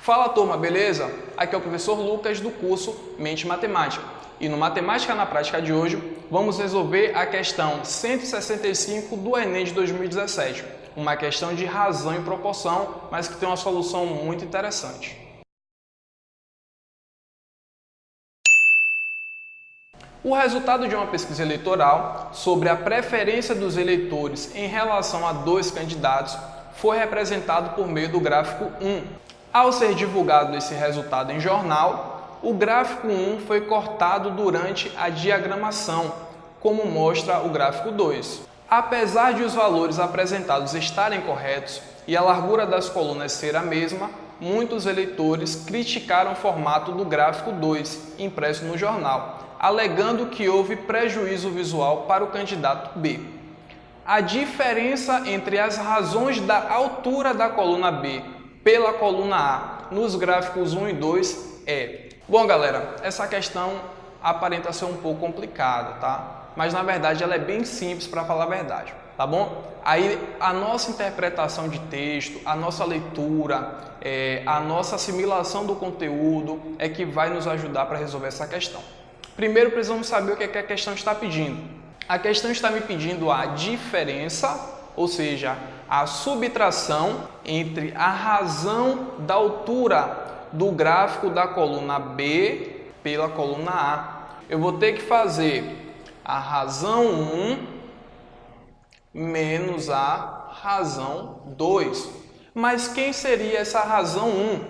Fala turma, beleza? Aqui é o professor Lucas do curso Mente Matemática. E no Matemática na Prática de hoje, vamos resolver a questão 165 do Enem de 2017. Uma questão de razão e proporção, mas que tem uma solução muito interessante. O resultado de uma pesquisa eleitoral sobre a preferência dos eleitores em relação a dois candidatos foi representado por meio do gráfico 1. Ao ser divulgado esse resultado em jornal, o gráfico 1 foi cortado durante a diagramação, como mostra o gráfico 2. Apesar de os valores apresentados estarem corretos e a largura das colunas ser a mesma, muitos eleitores criticaram o formato do gráfico 2, impresso no jornal, alegando que houve prejuízo visual para o candidato B. A diferença entre as razões da altura da coluna B pela coluna A nos gráficos 1 e 2 é... Bom, galera, essa questão aparenta ser um pouco complicada, tá? Mas, na verdade, ela é bem simples para falar a verdade, tá bom? Aí, a nossa interpretação de texto, a nossa leitura, a nossa assimilação do conteúdo é que vai nos ajudar para resolver essa questão. Primeiro, precisamos saber o que a questão está pedindo. A questão está me pedindo a diferença, ou seja, a subtração entre a razão da altura do gráfico da coluna B pela coluna A. Eu vou ter que fazer a razão 1 menos a razão 2. Mas quem seria essa razão 1?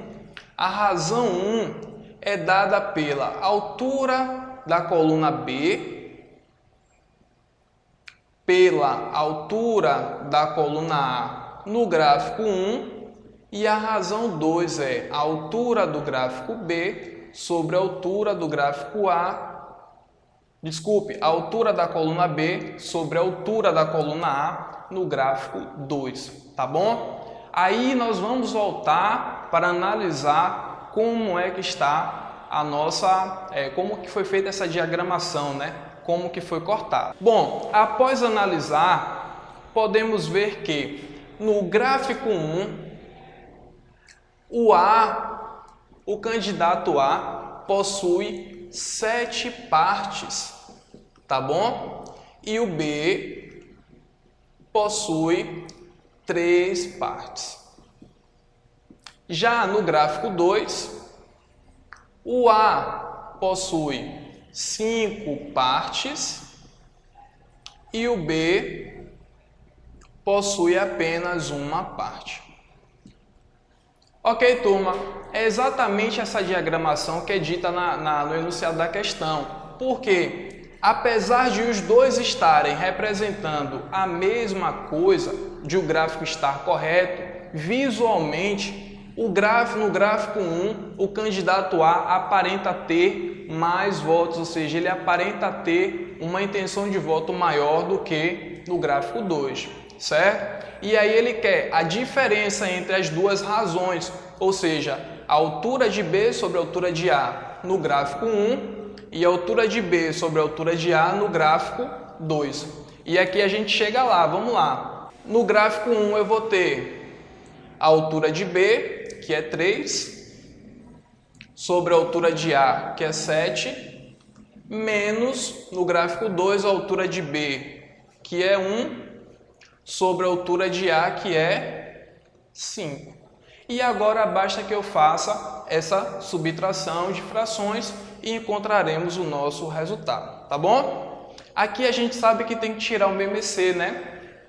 A razão 1 é dada pela altura da coluna B pela altura da coluna A no gráfico 1 e a razão 2 é a altura do gráfico B sobre a altura do gráfico A, a altura da coluna B sobre a altura da coluna A no gráfico 2, tá bom? Aí nós vamos voltar para analisar como é que está a nossa, como que foi feita essa diagramação, né? Como que foi cortado. Bom, após analisar, podemos ver que no gráfico 1, o candidato A possui 7 partes, tá bom? E o B possui 3 partes. Já no gráfico 2, o A possui 5 partes e o B possui apenas uma parte. Ok, turma? É exatamente essa diagramação que é dita no enunciado da questão. Porque, apesar de os dois estarem representando a mesma coisa, de o gráfico estar correto, visualmente, no gráfico 1, o candidato A aparenta ter mais votos, ou seja, ele aparenta ter uma intenção de voto maior do que no gráfico 2, certo? E aí ele quer a diferença entre as duas razões, ou seja, a altura de B sobre a altura de A no gráfico 1 e a altura de B sobre a altura de A no gráfico 2. E aqui a gente chega lá, vamos lá. No gráfico 1 eu vou ter a altura de B, que é 3, sobre a altura de A, que é 7, menos, no gráfico 2, a altura de B, que é 1, sobre a altura de A, que é 5. E agora basta que eu faça essa subtração de frações e encontraremos o nosso resultado, tá bom? Aqui a gente sabe que tem que tirar o MMC, né?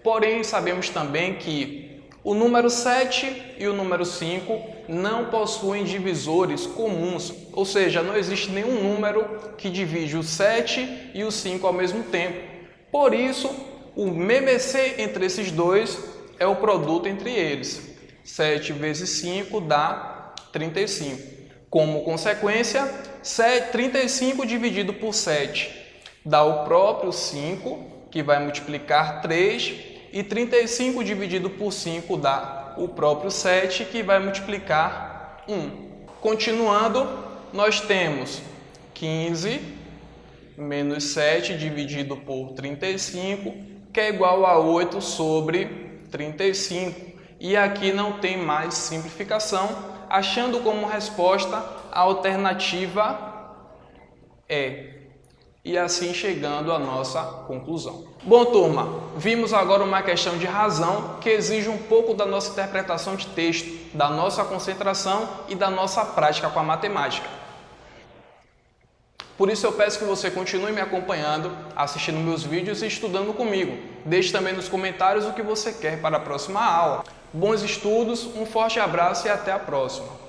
Porém, sabemos também que o número 7 e o número 5 não possuem divisores comuns, ou seja, não existe nenhum número que divide o 7 e o 5 ao mesmo tempo. Por isso, o MMC entre esses dois é o produto entre eles. 7 vezes 5 dá 35. Como consequência, 35 dividido por 7 dá o próprio 5, que vai multiplicar 3, e 35 dividido por 5 dá o próprio 7, que vai multiplicar 1. Continuando, nós temos 15 menos 7 dividido por 35, que é igual a 8 sobre 35. E aqui não tem mais simplificação, achando como resposta a alternativa E. E assim chegando à nossa conclusão. Bom, turma, vimos agora uma questão de razão que exige um pouco da nossa interpretação de texto, da nossa concentração e da nossa prática com a matemática. Por isso eu peço que você continue me acompanhando, assistindo meus vídeos e estudando comigo. Deixe também nos comentários o que você quer para a próxima aula. Bons estudos, um forte abraço e até a próxima!